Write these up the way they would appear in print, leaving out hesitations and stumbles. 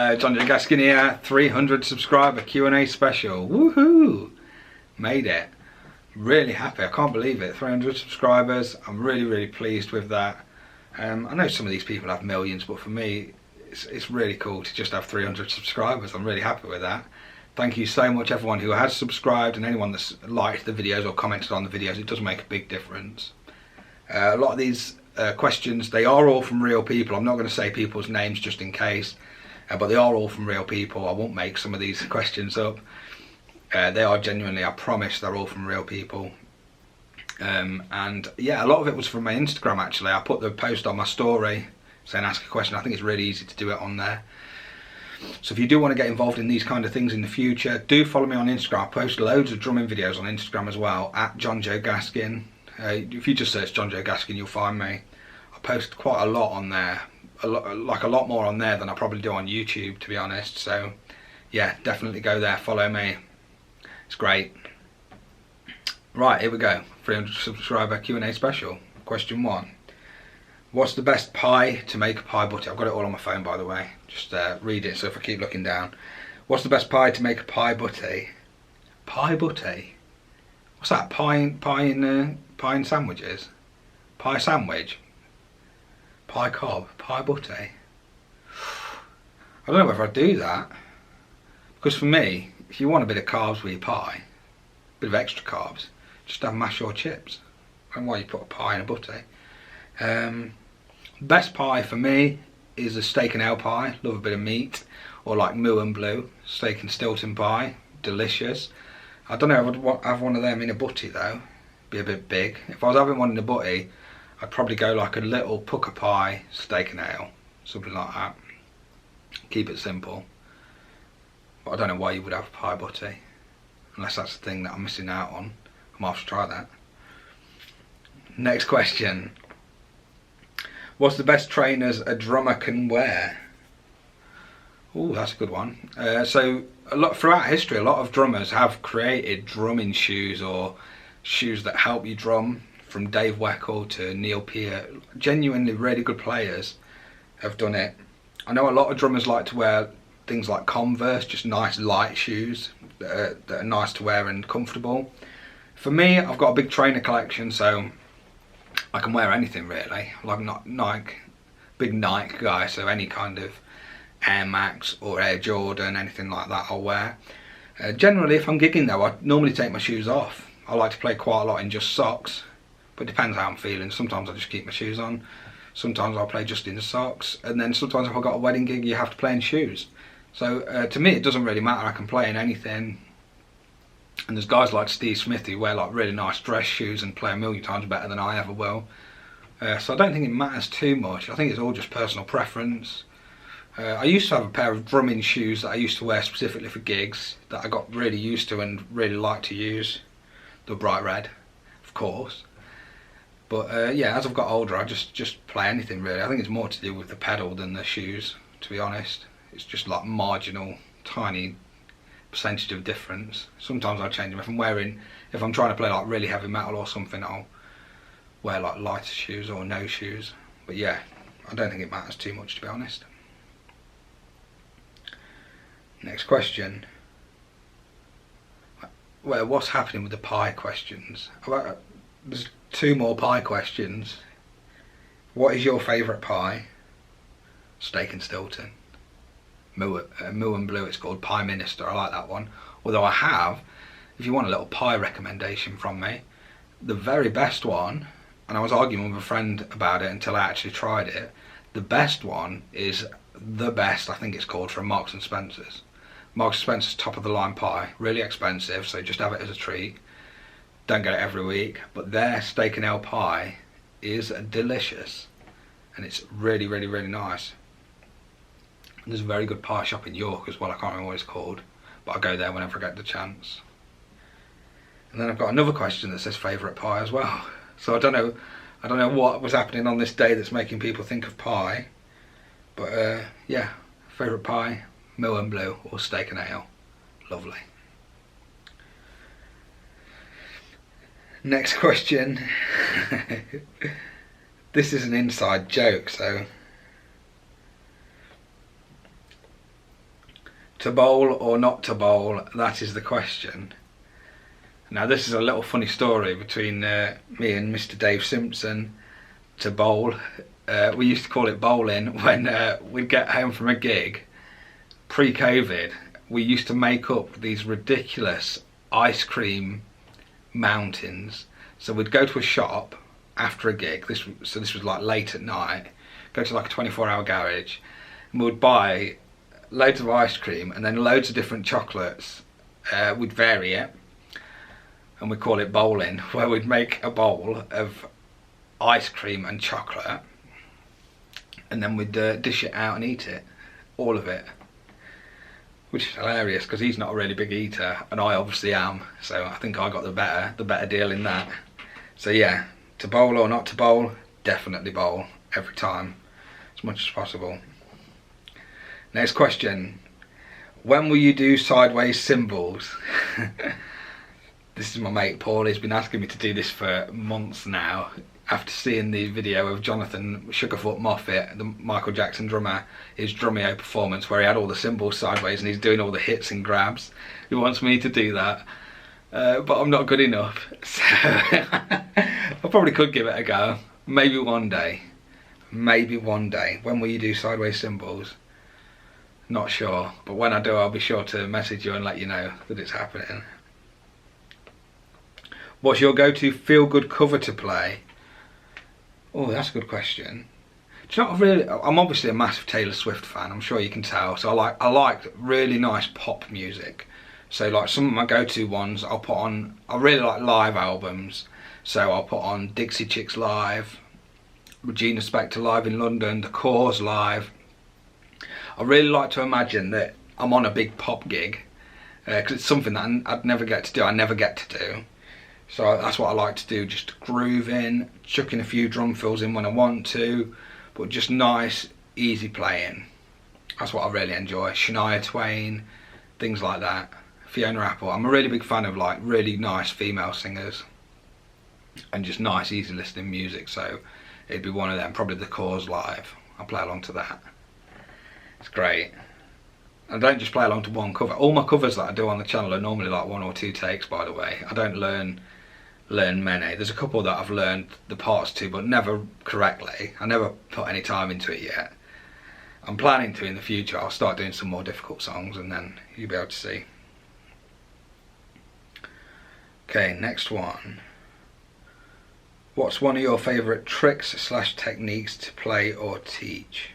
Hello, John J. Gaskin here, 300 subscriber Q&A special. Woohoo! Made it. Really happy, I can't believe it. 300 subscribers, I'm really pleased with that. I know some of these people have millions, but for me, it's really cool to just have 300 subscribers. I'm really happy with that. Thank you so much everyone who has subscribed and anyone that's liked the videos or commented on the videos. It does make a big difference. A lot of these questions, they are all from real people. I'm not going to say people's names just in case. But they are all from real people. I won't make some of these questions up. They are genuinely, I promise, they're all from real people. And yeah, a lot of it was from my Instagram actually. I put the post on my story saying ask a question. I think it's really easy to do it on there. So if you do want to get involved in these kind of things in the future, do follow me on Instagram. I post loads of drumming videos on Instagram as well, at John J. Gaskin. If you just search John J. Gaskin, you'll find me. I post quite a lot on there. A lot more on there than I probably do on YouTube, to be honest. So yeah, definitely go there, follow me, it's great. Right, here we go, 300 subscriber Q&A special. Question 1, what's the best pie to make a pie butty? I've got it all on my phone, by the way, just read it, so if I keep looking down. What's the best pie to make a pie butty? Pie butty? What's that, pie in sandwiches? Pie sandwich? Pie cob, pie butty. I don't know whether I'd do that, because for me, if you want a bit of carbs with your pie, a bit of extra carbs, just have mash or chips. I don't know why you put a pie in a butty. Best pie for me is a steak and ale pie. Love a bit of meat, or like Moo and Blue steak and Stilton pie, delicious. I don't know if I'd have one of them in a butty though, be a bit big. If I was having one in a butty, I'd probably go like a little pucker pie, steak and ale, something like that. Keep it simple. But I don't know why you would have a pie butty, unless that's the thing that I'm missing out on. I might have to try that. Next question. What's the best trainers a drummer can wear? Oh, that's a good one. So throughout history, a lot of drummers have created drumming shoes or shoes that help you drum. From Dave Weckl to Neil Peart, genuinely really good players have done it. I know a lot of drummers like to wear things like Converse, just nice light shoes that are nice to wear and comfortable. For me, I've got a big trainer collection, so I can wear anything really. Like not Nike, big Nike guy, so any kind of Air Max or Air Jordan, anything like that I'll wear. Generally, if I'm gigging though, I normally take my shoes off. I like to play quite a lot in just socks. But it depends how I'm feeling. Sometimes I just keep my shoes on. Sometimes I'll play just in the socks. And then sometimes if I've got a wedding gig, you have to play in shoes. So to me, it doesn't really matter. I can play in anything. And there's guys like Steve Smith who wear like really nice dress shoes and play a million times better than I ever will. So I don't think it matters too much. I think it's all just personal preference. I used to have a pair of drumming shoes that I used to wear specifically for gigs that I got really used to and really like to use. They were bright red, of course. But yeah, as I've got older, I just play anything really. I think it's more to do with the pedal than the shoes, to be honest. It's just like marginal, tiny percentage of difference. Sometimes I'll change them. If I'm trying to play like really heavy metal or something, I'll wear like lighter shoes or no shoes. But yeah, I don't think it matters too much, to be honest. Next question. Well, what's happening with the pie questions? There's 2 more pie questions. What is your favourite pie? Steak and Stilton. Moo and Blue, it's called Pie Minister. I like that one. Although I have, if you want a little pie recommendation from me, the very best one, and I was arguing with a friend about it until I actually tried it, the best one is the best, I think it's called, from Marks and Spencer's. Marks and Spencer's top of the line pie, really expensive, so just have it as a treat. Don't get it every week, but their steak and ale pie is delicious, and it's really nice. And there's a very good pie shop in York as well. I can't remember what it's called, but I go there whenever I get the chance. And then I've got another question that says favourite pie as well. So I don't know what was happening on this day that's making people think of pie, but yeah, favourite pie, Moo and Blue or steak and ale, lovely. Next question. This is an inside joke, so To bowl or not to bowl, that is the question. Now this is a little funny story between me and Mr. Dave Simpson. To bowl, we used to call it bowling when we'd get home from a gig. Pre-COVID, we used to make up these ridiculous ice cream mountains. So we'd go to a shop after a gig, this was like late at night, go to like a 24-hour garage, and we would buy loads of ice cream and then loads of different chocolates. We'd vary it, and we'd call it bowling, where we'd make a bowl of ice cream and chocolate, and then we'd dish it out and eat it, all of it. Which is hilarious because he's not a really big eater and I obviously am, so I think I got the better deal in that. So yeah, to bowl or not to bowl, definitely bowl every time, as much as possible. Next question, when will you do sideways cymbals? This is my mate Paul, he's been asking me to do this for months now. After seeing the video of Jonathan Sugarfoot Moffat, the Michael Jackson drummer, his Drumeo performance where he had all the cymbals sideways and he's doing all the hits and grabs. He wants me to do that, but I'm not good enough, so I probably could give it a go. Maybe one day. Maybe one day. When will you do sideways cymbals? Not sure, but when I do I'll be sure to message you and let you know that it's happening. What's your go-to feel-good cover to play? Oh, that's a good question. Do you know what I'm obviously a massive Taylor Swift fan, I'm sure you can tell. So I like really nice pop music. So like some of my go-to ones I'll put on, I really like live albums. So I'll put on Dixie Chicks live, Regina Spektor live in London, The Cause live. I really like to imagine that I'm on a big pop gig, because it's something that I'd never get to do, I never get to do. So that's what I like to do, just groove in, chuck in a few drum fills in when I want to, but just nice, easy playing. That's what I really enjoy. Shania Twain, things like that. Fiona Apple. I'm a really big fan of like really nice female singers and just nice, easy listening music, so it'd be one of them, probably The Cause live. I'll play along to that. It's great. I don't just play along to one cover. All my covers that I do on the channel are normally like 1 or 2 takes, by the way. I don't learn many. There's a couple that I've learned the parts to, but never correctly. I never put any time into it yet. I'm planning to in the future. I'll start doing some more difficult songs and then you'll be able to see. Okay, next one. What's one of your favourite tricks / techniques to play or teach?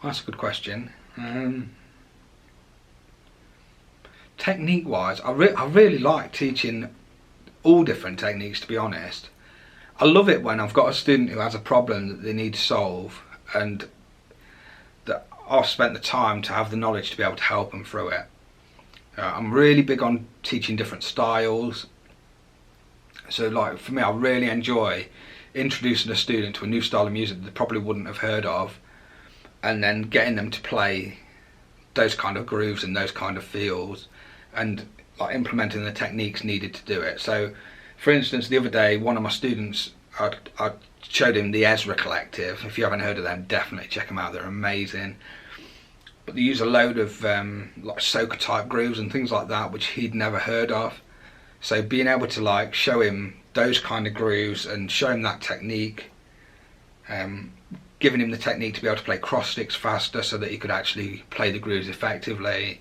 Well, that's a good question. Technique wise, I really like teaching all different techniques, to be honest. I love it when I've got a student who has a problem that they need to solve and that I've spent the time to have the knowledge to be able to help them through it. I'm really big on teaching different styles. So like for me, I really enjoy introducing a student to a new style of music that they probably wouldn't have heard of, and then getting them to play those kind of grooves and those kind of feels, and like implementing the techniques needed to do it. So for instance, the other day one of my students, I showed him the Ezra Collective. If you haven't heard of them, definitely check them out, they're amazing. But they use a load of like soca type grooves and things like that which he'd never heard of. So being able to like show him those kind of grooves and show him that technique, giving him the technique to be able to play cross sticks faster so that he could actually play the grooves effectively,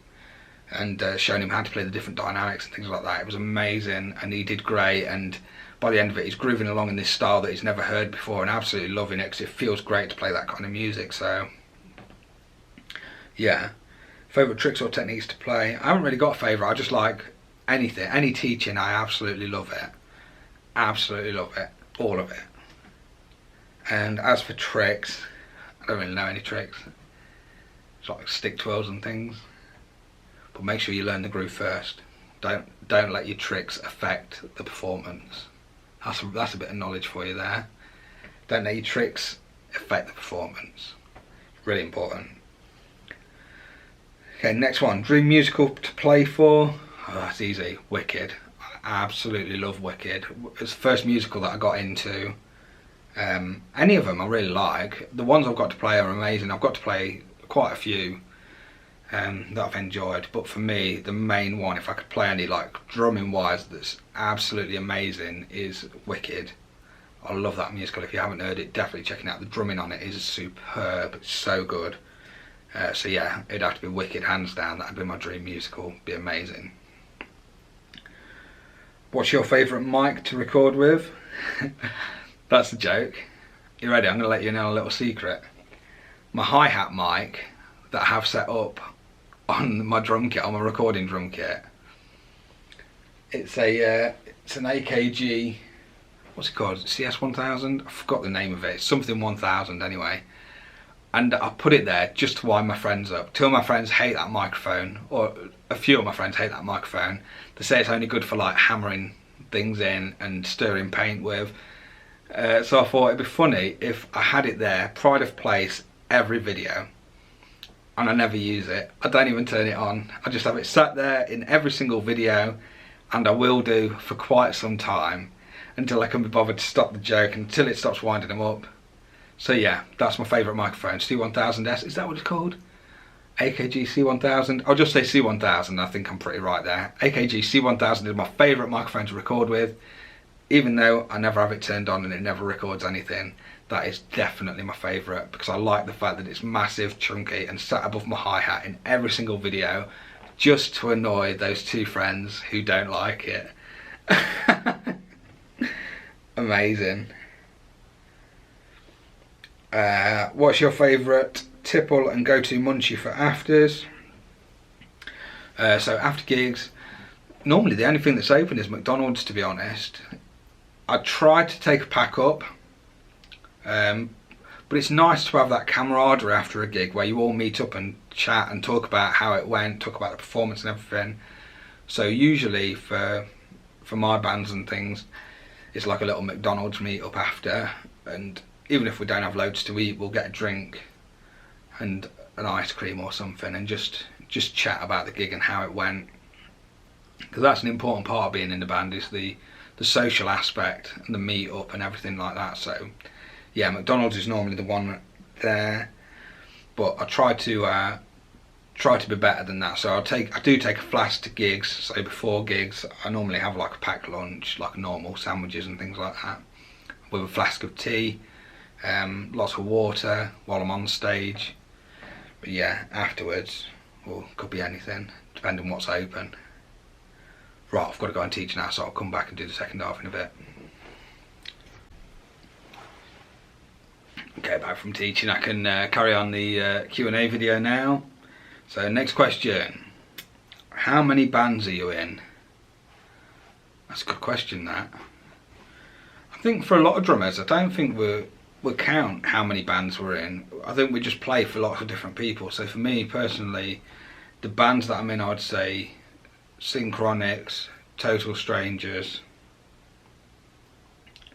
and showing him how to play the different dynamics and things like that. It was amazing and he did great, and by the end of it he's grooving along in this style that he's never heard before and absolutely loving it because it feels great to play that kind of music. So yeah, favourite tricks or techniques to play, I haven't really got a favourite. I just like anything, any teaching, I absolutely love it. Absolutely love it, all of it. And as for tricks, I don't really know any tricks. It's like stick twirls and things. But make sure you learn the groove first. Don't let your tricks affect the performance. That's a bit of knowledge for you there. Don't let your tricks affect the performance. Really important. Okay, next one. Dream musical to play for? Oh, that's easy. Wicked. I absolutely love Wicked. It's the first musical that I got into. Any of them I really like. The ones I've got to play are amazing. I've got to play quite a few. that I've enjoyed. But for me, the main one, if I could play any like drumming wise that's absolutely amazing, is Wicked. I love that musical. If you haven't heard it, definitely check it out. The drumming on it is superb. It's so good. So yeah, it'd have to be Wicked, hands down. That'd be my dream musical. Be amazing. What's your favourite mic to record with? That's a joke. You ready? I'm going to let you know a little secret. My hi-hat mic that I have set up on my drum kit, on my recording drum kit, it's an AKG, what's it called? CS1000? I forgot the name of it. It's something 1000 anyway. And I put it there just to wind my friends up. Two of my friends hate that microphone, or a few of my friends hate that microphone. They say it's only good for like hammering things in and stirring paint with. So I thought it'd be funny if I had it there, pride of place, every video, and I never use it. I don't even turn it on. I just have it sat there in every single video, and I will do for quite some time until I can be bothered to stop the joke, until it stops winding them up. So yeah, that's my favourite microphone, C1000S, is that what it's called? AKG C1000, I'll just say C1000, I think I'm pretty right there. AKG C1000 is my favourite microphone to record with. Even though I never have it turned on and it never records anything, that is definitely my favourite, because I like the fact that it's massive, chunky, and sat above my hi-hat in every single video, just to annoy those two friends who don't like it. Amazing. What's your favourite tipple and go-to munchie for afters? So after gigs, normally the only thing that's open is McDonald's, to be honest. I try to take a pack up, but it's nice to have that camaraderie after a gig where you all meet up and chat and talk about how it went, talk about the performance and everything. So usually for my bands and things, it's like a little McDonald's meet up after, and even if we don't have loads to eat, we'll get a drink and an ice cream or something, and just chat about the gig and how it went, because that's an important part of being in the band, is the social aspect and the meet up and everything like that. So yeah, McDonald's is normally the one there, but I try to be better than that. So I do take a flask to gigs. So before gigs, I normally have like a packed lunch, like normal sandwiches and things like that, with a flask of tea, lots of water while I'm on stage. But yeah, afterwards, well, could be anything, depending on what's open. Right, I've got to go and teach now, so I'll come back and do the second half in a bit. Okay, back from teaching, I can carry on the Q&A video now. So next question, how many bands are you in? That's a good question, that. I think for a lot of drummers, I don't think we count how many bands we're in. I think we just play for lots of different people. So for me personally, the bands that I'm in, I'd say Synchronics, Total Strangers,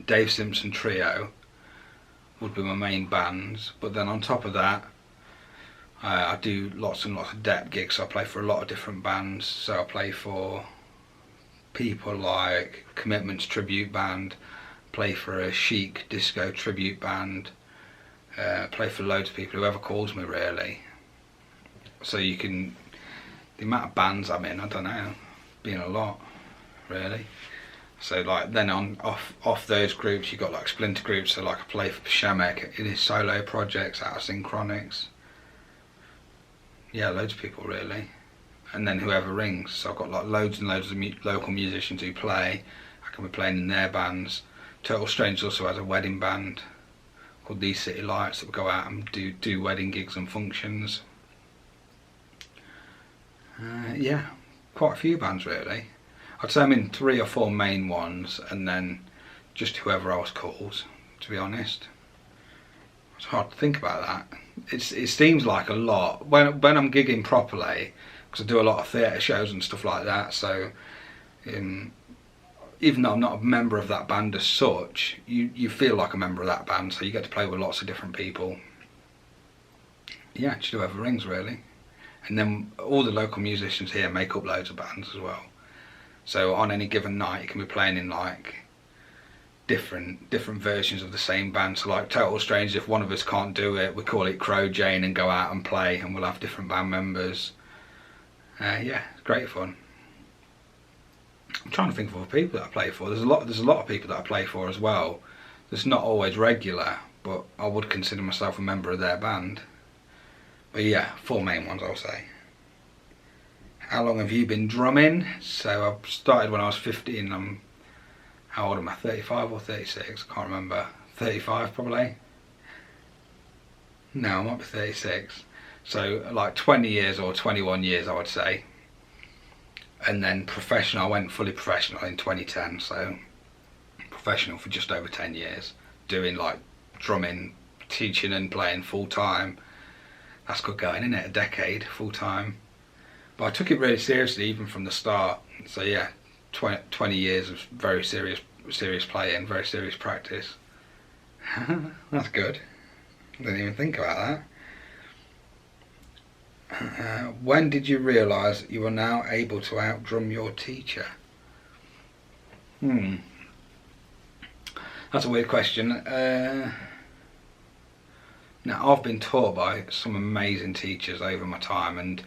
Dave Simpson Trio would be my main bands. But then on top of that, I do lots and lots of depth gigs. So I play for a lot of different bands. So I play for people like Commitment's tribute band, play for a Chic disco tribute band, play for loads of people, whoever calls me really. So you can, the amount of bands I'm in, I don't know, being a lot really. So like then off those groups, you got like splinter groups. So like I play for Shemek in his solo projects out of Synchronics. Yeah, loads of people really. And then whoever rings. So I've got like loads and loads of local musicians who play. I can be playing in their bands. Total Strangers also has a wedding band called These City Lights that will go out and do wedding gigs and functions. Yeah, quite a few bands really. I'd say I'm in 3 or 4 main ones, and then just whoever else calls, to be honest. It's hard to think about that. It seems like a lot when I'm gigging properly, because I do a lot of theatre shows and stuff like that. So even though I'm not a member of that band as such, you feel like a member of that band, so you get to play with lots of different people. Yeah, just whoever rings really. And then all the local musicians here make up loads of bands as well. So on any given night you can be playing in like different versions of the same band. So like Total Strangers, if one of us can't do it, we call it Crow Jane and go out and play, and we'll have different band members. Yeah, it's great fun. I'm trying to think of other people that I play for. There's a lot of people that I play for as well. It's not always regular, but I would consider myself a member of their band. But yeah, 4 main ones I'll say. How long have you been drumming? So I started when I was 15. How old am I? 35 or 36? I can't remember. 35 probably. No, I might be 36. So like 20 years or 21 years I would say. And then professional, I went fully professional in 2010. So professional for just over 10 years. Doing like drumming, teaching and playing full time. That's good going, isn't it? A decade full time. But I took it really seriously even from the start. So yeah, 20 years of very serious playing, very serious practice. That's good. I didn't even think about that. When did you realise you were now able to outdrum your teacher? That's a weird question. Now, I've been taught by some amazing teachers over my time, and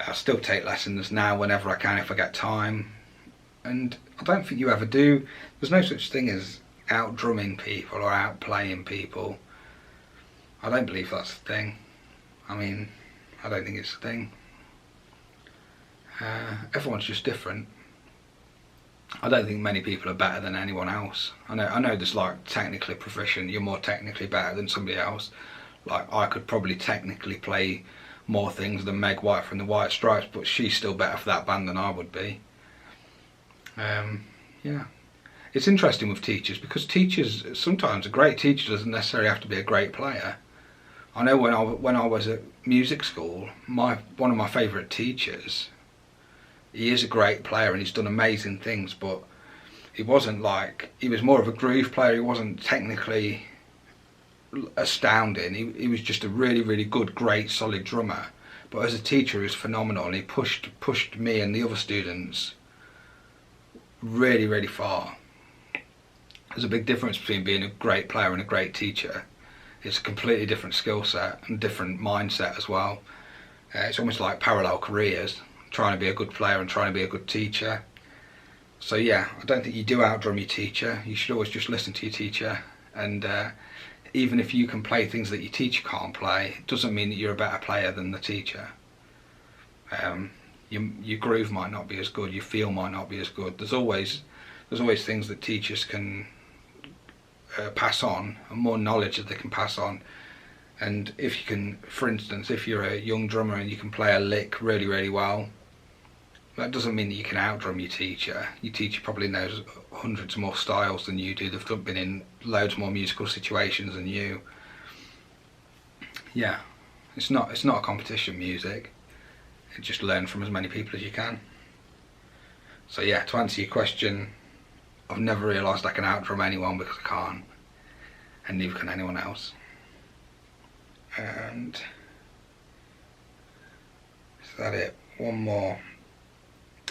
I still take lessons now whenever I can if I get time. And I don't think you ever do. There's no such thing as out-drumming people or out-playing people. I don't believe that's a thing. I mean, I don't think it's a thing. Everyone's just different. I don't think many people are better than anyone else. I know there's like technically proficient, you're more technically better than somebody else. Like I could probably technically play more things than Meg White from the White Stripes, but she's still better for that band than I would be. Yeah. It's interesting with teachers because teachers, sometimes a great teacher doesn't necessarily have to be a great player. I know when I was at music school, one of my favourite teachers, he is a great player and he's done amazing things, but he was more of a groove player. He wasn't technically astounding. He was just a really, really good, great, solid drummer. But as a teacher, he was phenomenal, and he pushed me and the other students really, really far. There's a big difference between being a great player and a great teacher. It's a completely different skill set and different mindset as well. It's almost like parallel careers, trying to be a good player and trying to be a good teacher. So yeah, I don't think you do outdrum your teacher. You should always just listen to your teacher, and even if you can play things that your teacher can't play, it doesn't mean that you're a better player than the teacher. Your groove might not be as good, your feel might not be as good. There's always things that teachers can pass on, and more knowledge that they can pass on. And if you can, for instance, if you're a young drummer and you can play a lick really, really well, that doesn't mean that you can outdrum your teacher. Your teacher probably knows hundreds more styles than you do. They've been in loads more musical situations than you. Yeah, it's not a competition, music. Just learn from as many people as you can. So yeah, to answer your question, I've never realised I can outdrum anyone because I can't, and neither can anyone else. And is that it? One more.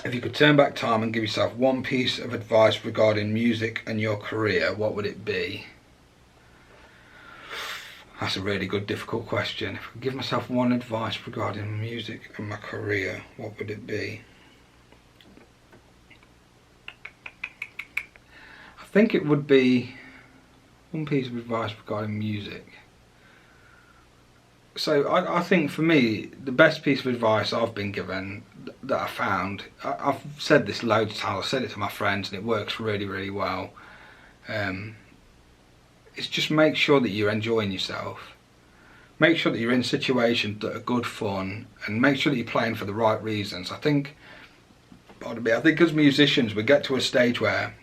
If you could turn back time and give yourself one piece of advice regarding music and your career, what would it be? That's a really good, difficult question. If I could give myself one advice regarding music and my career, what would it be? I think it would be one piece of advice regarding music. So I think for me, the best piece of advice I've been given that I found, I've said this loads of times, I've said it to my friends and it works really, really well. It's just make sure that you're enjoying yourself. Make sure that you're in situations that are good fun, and make sure that you're playing for the right reasons. I think as musicians we get to a stage where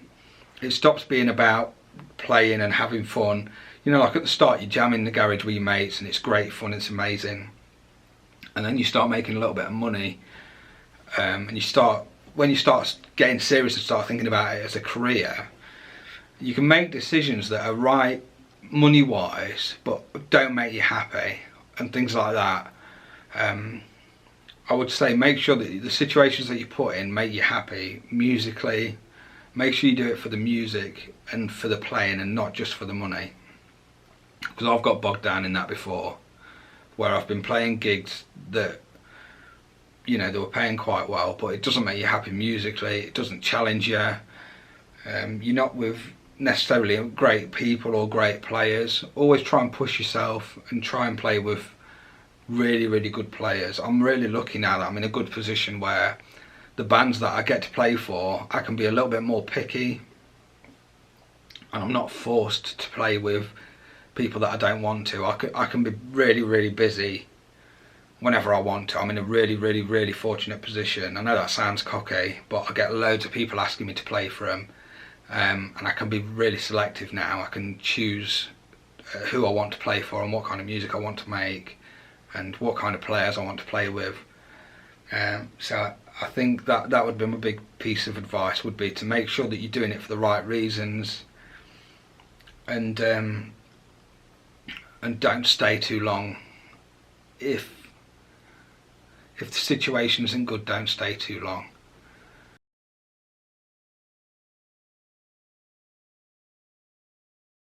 it stops being about playing and having fun. You know, like at the start you jam in the garage with your mates and it's great fun, it's amazing. And then you start making a little bit of money, and when you start getting serious and start thinking about it as a career, you can make decisions that are right money wise but don't make you happy and things like that. I would say make sure that the situations that you put in make you happy musically. Make sure you do it for the music and for the playing and not just for the money, because I've got bogged down in that before, where I've been playing gigs that you know, they were paying quite well, but it doesn't make you happy musically. It doesn't challenge you. You're not with necessarily great people or great players. Always try and push yourself and try and play with really, really good players. I'm really lucky now that I'm in a good position where the bands that I get to play for, I can be a little bit more picky, and I'm not forced to play with people that I don't want to. I can be really, really busy whenever I want to. I'm in a really, really, really fortunate position. I know that sounds cocky, but I get loads of people asking me to play for them, and I can be really selective now. I can choose who I want to play for and what kind of music I want to make and what kind of players I want to play with. So I think that would be my big piece of advice, would be to make sure that you're doing it for the right reasons, and don't stay too long. If the situation isn't good, don't stay too long.